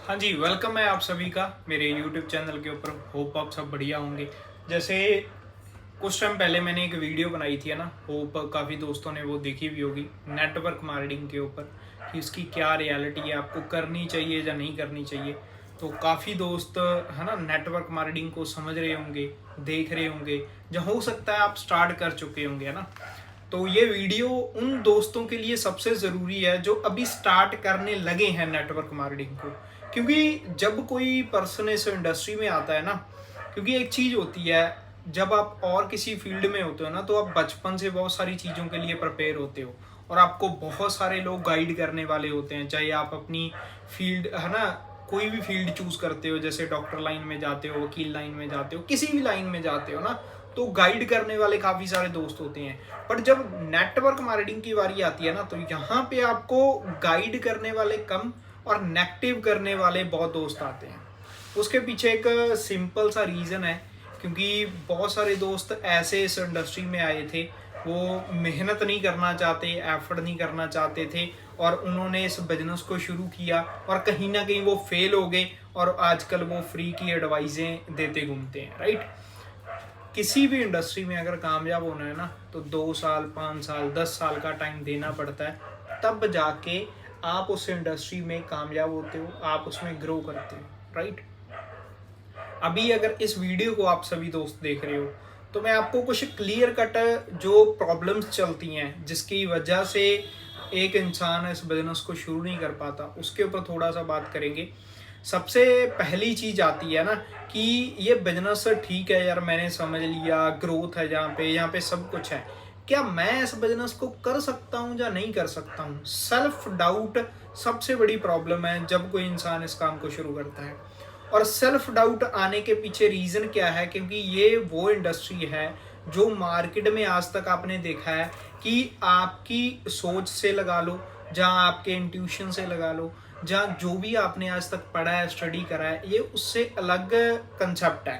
हाँ जी, वेलकम है आप सभी का मेरे यूट्यूब चैनल के ऊपर। होप आप सब बढ़िया होंगे। जैसे कुछ टाइम पहले मैंने एक वीडियो बनाई थी, है ना, होप काफ़ी दोस्तों ने वो देखी भी होगी, नेटवर्क मार्केटिंग के ऊपर कि इसकी क्या रियलिटी है, आपको करनी चाहिए या नहीं करनी चाहिए। तो काफ़ी दोस्त, है ना, नेटवर्क मार्केटिंग को समझ रहे होंगे, देख रहे होंगे, जो हो सकता है आप स्टार्ट कर चुके होंगे, है ना। तो ये वीडियो उन दोस्तों के लिए सबसे ज़रूरी है जो अभी स्टार्ट करने लगे हैं नेटवर्क मार्केटिंग को। क्योंकि जब कोई पर्सन इस इंडस्ट्री में आता है ना, क्योंकि एक चीज़ होती है, जब आप और किसी फील्ड में होते हो ना, तो आप बचपन से बहुत सारी चीज़ों के लिए प्रिपेयर होते हो और आपको बहुत सारे लोग गाइड करने वाले होते हैं। चाहे आप अपनी फील्ड, है ना, कोई भी फील्ड चूज करते हो, जैसे डॉक्टर लाइन में जाते हो, वकील लाइन में जाते हो, किसी भी लाइन में जाते हो ना, तो गाइड करने वाले काफ़ी सारे दोस्त होते हैं। पर जब नेटवर्क मार्केटिंग की बारी आती है ना, तो यहाँ पे आपको गाइड करने वाले कम और नेगेटिव करने वाले बहुत दोस्त आते हैं। उसके पीछे एक सिंपल सा रीज़न है, क्योंकि बहुत सारे दोस्त ऐसे इस इंडस्ट्री में आए थे, वो मेहनत नहीं करना चाहते, एफर्ट नहीं करना चाहते थे, और उन्होंने इस बिजनेस को शुरू किया और कहीं ना कहीं वो फेल हो गए और आजकल वो फ्री की एडवाइजें देते घूमते हैं, राइट। किसी भी इंडस्ट्री में अगर कामयाब होना है ना, तो 2 साल, 5 साल, 10 साल का टाइम देना पड़ता है, तब जाके आप उस इंडस्ट्री में कामयाब होते हो, आप उसमें ग्रो करते हो, राइट। अभी अगर इस वीडियो को आप सभी दोस्त देख रहे हो, तो मैं आपको कुछ क्लियर कट जो प्रॉब्लम्स चलती हैं जिसकी वजह से एक इंसान इस बिजनेस को शुरू नहीं कर पाता, उसके ऊपर थोड़ा सा बात करेंगे। सबसे पहली चीज आती है ना कि ये बिजनेस ठीक है यार, मैंने समझ लिया, ग्रोथ है यहाँ पे सब कुछ है, क्या मैं इस बिजनेस को कर सकता हूँ या नहीं कर सकता हूँ। सेल्फ डाउट सबसे बड़ी प्रॉब्लम है जब कोई इंसान इस काम को शुरू करता है। और सेल्फ डाउट आने के पीछे रीज़न क्या है, क्योंकि ये वो इंडस्ट्री है जो मार्केट में आज तक आपने देखा है कि आपकी सोच से लगा लो, जहाँ आपके इंट्यूशन से लगा लो, जहाँ जो भी आपने आज तक पढ़ा है, स्टडी करा है, ये उससे अलग कंसेप्ट है।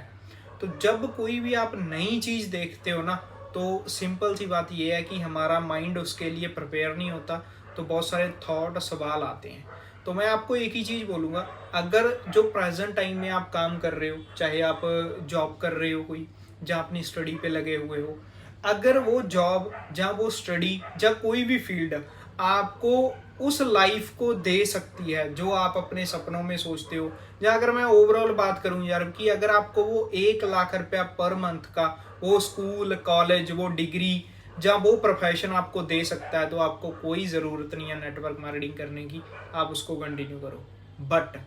तो जब कोई भी आप नई चीज़ देखते हो ना, तो सिंपल सी बात ये है कि हमारा माइंड उसके लिए प्रिपेयर नहीं होता, तो बहुत सारे थॉट, सवाल आते हैं। तो मैं आपको एक ही चीज़ बोलूँगा, अगर जो प्रेजेंट टाइम में आप काम कर रहे हो, चाहे आप जॉब कर रहे हो कोई, जहाँ अपनी स्टडी पे लगे हुए हो, अगर वो जॉब, जहाँ वो स्टडी, या कोई भी फील्ड आपको उस लाइफ को दे सकती है जो आप अपने सपनों में सोचते हो, या अगर मैं ओवरऑल बात करूं यार कि अगर आपको वो 1 लाख रुपया पर मंथ का वो स्कूल, कॉलेज, वो डिग्री, जहाँ वो प्रोफेशन आपको दे सकता है, तो आपको कोई ज़रूरत नहीं है नेटवर्क मार्केटिंग करने की, आप उसको कंटिन्यू करो। बट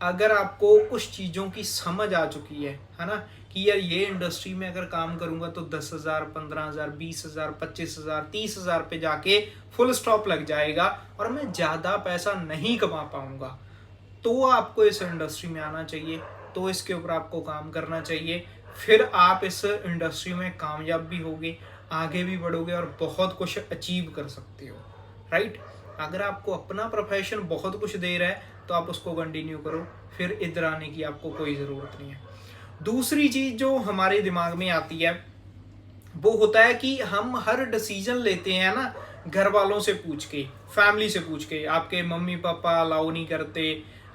अगर आपको कुछ चीज़ों की समझ आ चुकी है ना, कि यार ये इंडस्ट्री में अगर काम करूंगा तो 10,000, 15,000, 20,000, 25,000, 30,000 पे जाके फुल स्टॉप लग जाएगा और मैं ज़्यादा पैसा नहीं कमा पाऊंगा, तो आपको इस इंडस्ट्री में आना चाहिए, तो इसके ऊपर आपको काम करना चाहिए। फिर आप इस इंडस्ट्री में कामयाब भी होगे, आगे भी बढ़ोगे और बहुत कुछ अचीव कर सकते हो, राइट। अगर आपको अपना प्रोफेशन बहुत कुछ दे रहा है, तो आप उसको कंटिन्यू करो, फिर इधर आने की आपको कोई ज़रूरत नहीं है। दूसरी चीज़ जो हमारे दिमाग में आती है, वो होता है कि हम हर डिसीजन लेते हैं ना, घर वालों से पूछ के, फैमिली से पूछ के, आपके मम्मी पापा अलाउ नहीं करते,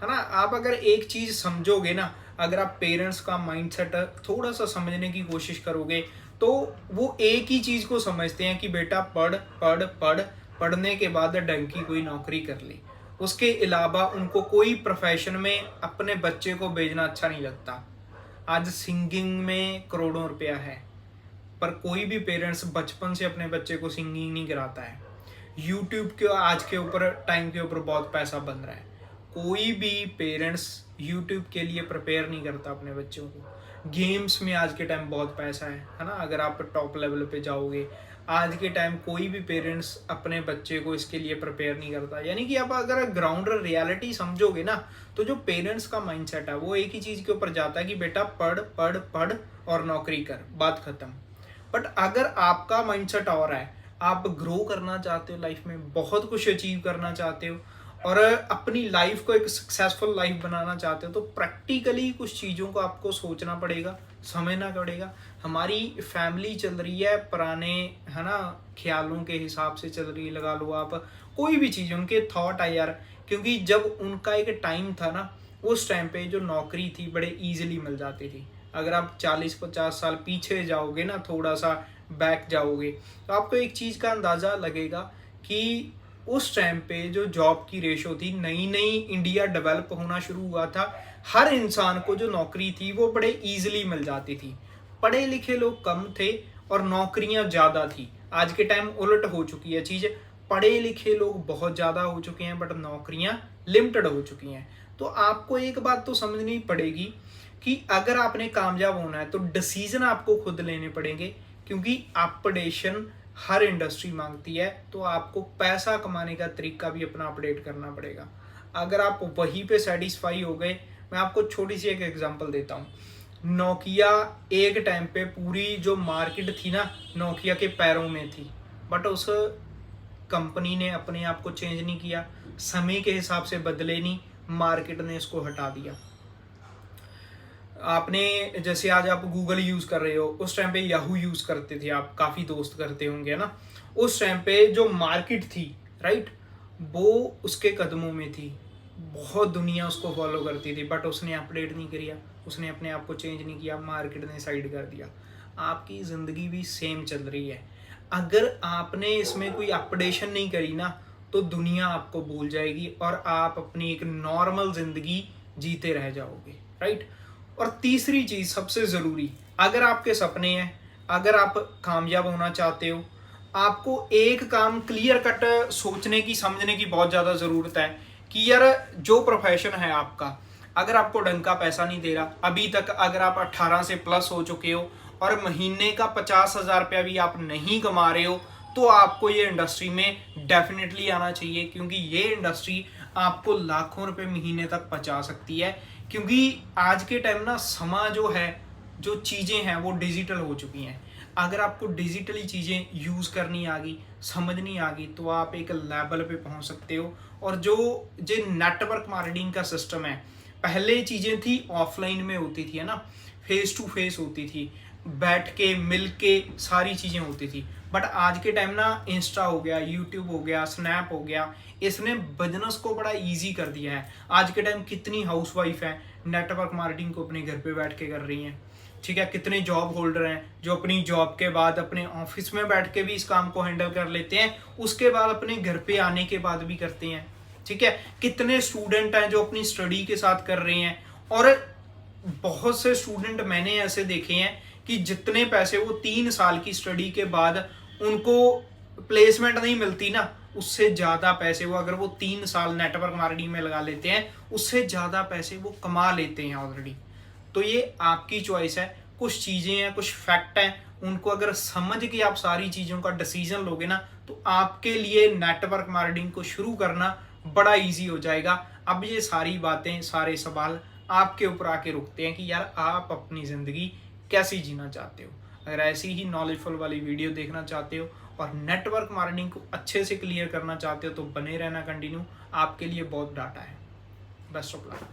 है ना। आप अगर एक चीज़ समझोगे ना, अगर आप पेरेंट्स का माइंडसेट थोड़ा सा समझने की कोशिश करोगे, तो वो एक ही चीज़ को समझते हैं कि बेटा पढ़ पढ़ पढ़, पढ़ने के बाद ढंग की कोई नौकरी कर ले। उसके अलावा उनको कोई प्रोफेशन में अपने बच्चे को भेजना अच्छा नहीं लगता। आज सिंगिंग में करोड़ों रुपया है, पर कोई भी पेरेंट्स बचपन से अपने बच्चे को सिंगिंग नहीं कराता है। यूट्यूब के आज के ऊपर, टाइम के ऊपर बहुत पैसा बन रहा है, कोई भी पेरेंट्स यूट्यूब के लिए प्रिपेयर नहीं करता अपने बच्चों को। गेम्स में आज के टाइम बहुत पैसा है ना, अगर आप टॉप लेवल पे जाओगे, आज के टाइम कोई भी पेरेंट्स अपने बच्चे को इसके लिए प्रिपेयर नहीं करता। यानी कि आप अगर ग्राउंड रियलिटी समझोगे ना, तो जो पेरेंट्स का माइंडसेट है वो एक ही चीज़ के ऊपर जाता है कि बेटा पढ़ पढ़ पढ़ और नौकरी कर, बात खत्म। बट अगर आपका माइंडसेट और है, आप ग्रो करना चाहते हो लाइफ में, बहुत कुछ अचीव करना चाहते हो और अपनी लाइफ को एक सक्सेसफुल लाइफ बनाना चाहते हो, तो प्रैक्टिकली कुछ चीज़ों को आपको सोचना पड़ेगा, समझना पड़ेगा। हमारी फैमिली चल रही है पुराने, है ना, ख्यालों के हिसाब से चल रही है, लगा लो आप कोई भी चीज़, उनके थॉट है यार क्योंकि जब उनका एक टाइम था ना, उस टाइम पे जो नौकरी थी बड़े ईजिली मिल जाती थी। अगर आप 40-50 साल पीछे जाओगे ना, थोड़ा सा बैक जाओगे, तो आपको एक चीज़ का अंदाज़ा लगेगा कि उस टाइम पे जो जॉब की रेशो थी, नई नई इंडिया डेवलप होना शुरू हुआ था, हर इंसान को जो नौकरी थी वो बड़े ईजिली मिल जाती थी। पढ़े लिखे लोग कम थे और नौकरियां ज़्यादा थी। आज के टाइम उलट हो चुकी है चीज़, पढ़े लिखे लोग बहुत ज़्यादा हो चुके हैं बट नौकरियां लिमिटेड हो चुकी हैं। तो आपको एक बात तो समझनी पड़ेगी कि अगर आपने कामयाब होना है तो डिसीजन आपको खुद लेने पड़ेंगे, क्योंकि अपडेशन हर इंडस्ट्री मांगती है। तो आपको पैसा कमाने का तरीका भी अपना अपडेट करना पड़ेगा। अगर आप वहीं पे सेटिस्फाई हो गए, मैं आपको छोटी सी एक एग्जांपल देता हूँ। नोकिया एक टाइम पे पूरी जो मार्केट थी ना, नोकिया के पैरों में थी, बट उस कंपनी ने अपने आप को चेंज नहीं किया, समय के हिसाब से बदले नहीं, मार्केट ने इसको हटा दिया। आपने जैसे आज आप गूगल यूज कर रहे हो, उस टाइम पे याहू यूज करते थे, आप काफी दोस्त करते होंगे ना। उस टाइम पे जो मार्केट थी, राइट, वो उसके कदमों में थी, बहुत दुनिया उसको फॉलो करती थी, बट उसने अपडेट नहीं किया, उसने अपने आप को चेंज नहीं किया, मार्केट ने साइड कर दिया। आपकी ज़िंदगी भी सेम चल रही है। अगर आपने इसमें कोई अपडेशन नहीं करी ना, तो दुनिया आपको भूल जाएगी और आप अपनी एक नॉर्मल ज़िंदगी जीते रह जाओगे, राइट। और तीसरी चीज़ सबसे ज़रूरी, अगर आपके सपने हैं, अगर आप कामयाब होना चाहते हो, आपको एक काम क्लियर कट सोचने की, समझने की बहुत ज़्यादा ज़रूरत है कि यार जो प्रोफेशन है आपका, अगर आपको ढंग का पैसा नहीं दे रहा अभी तक, अगर आप 18 से प्लस हो चुके हो और महीने का 50,000 रुपया भी आप नहीं कमा रहे हो, तो आपको ये इंडस्ट्री में डेफिनेटली आना चाहिए, क्योंकि ये इंडस्ट्री आपको लाखों रुपए महीने तक पहुंचा सकती है। क्योंकि आज के टाइम ना समा जो है, जो चीज़ें हैं वो डिजिटल हो चुकी हैं। अगर आपको डिजिटली चीज़ें यूज़ करनी आ गई, समझनी आ गई, तो आप एक लेवल पे पहुंच सकते हो। और जो नेटवर्क मार्केटिंग का सिस्टम है, पहले चीज़ें थी ऑफलाइन में होती थी, है ना, फेस टू फेस होती थी, बैठ के मिल के सारी चीज़ें होती थी। बट आज के टाइम ना इंस्टा हो गया, यूट्यूब हो गया, स्नैप हो गया, इसने बिजनेस को बड़ा इजी कर दिया है। आज के टाइम कितनी हाउसवाइफ हैं नेटवर्क मार्केटिंग को अपने घर पे बैठ के कर रही हैं, ठीक है। कितने जॉब होल्डर हैं जो अपनी जॉब के बाद अपने ऑफिस में बैठ के भी इस काम को हैंडल कर लेते हैं, उसके बाद अपने घर पे आने के बाद भी करते हैं, ठीक है। कितने स्टूडेंट हैं जो अपनी स्टडी के साथ कर रहे हैं। और बहुत से स्टूडेंट मैंने ऐसे देखे हैं कि जितने पैसे वो 3 साल की स्टडी के बाद उनको प्लेसमेंट नहीं मिलती ना, उससे ज़्यादा पैसे वो, अगर वो 3 साल नेटवर्क मार्केटिंग में लगा लेते हैं, उससे ज़्यादा पैसे वो कमा लेते हैं ऑलरेडी। तो ये आपकी चॉइस है। कुछ चीज़ें हैं, कुछ फैक्ट हैं, उनको अगर समझ के आप सारी चीज़ों का डिसीजन लोगे ना, तो आपके लिए नेटवर्क मार्केटिंग को शुरू करना बड़ा इजी हो जाएगा। अब ये सारी बातें, सारे सवाल आपके ऊपर आके रुकते हैं कि यार आप अपनी ज़िंदगी कैसी जीना चाहते हो। अगर ऐसी ही नॉलेजफुल वाली वीडियो देखना चाहते हो और नेटवर्क मार्केटिंग को अच्छे से क्लियर करना चाहते हो, तो बने रहना कंटिन्यू, आपके लिए बहुत डाटा है। Best of luck.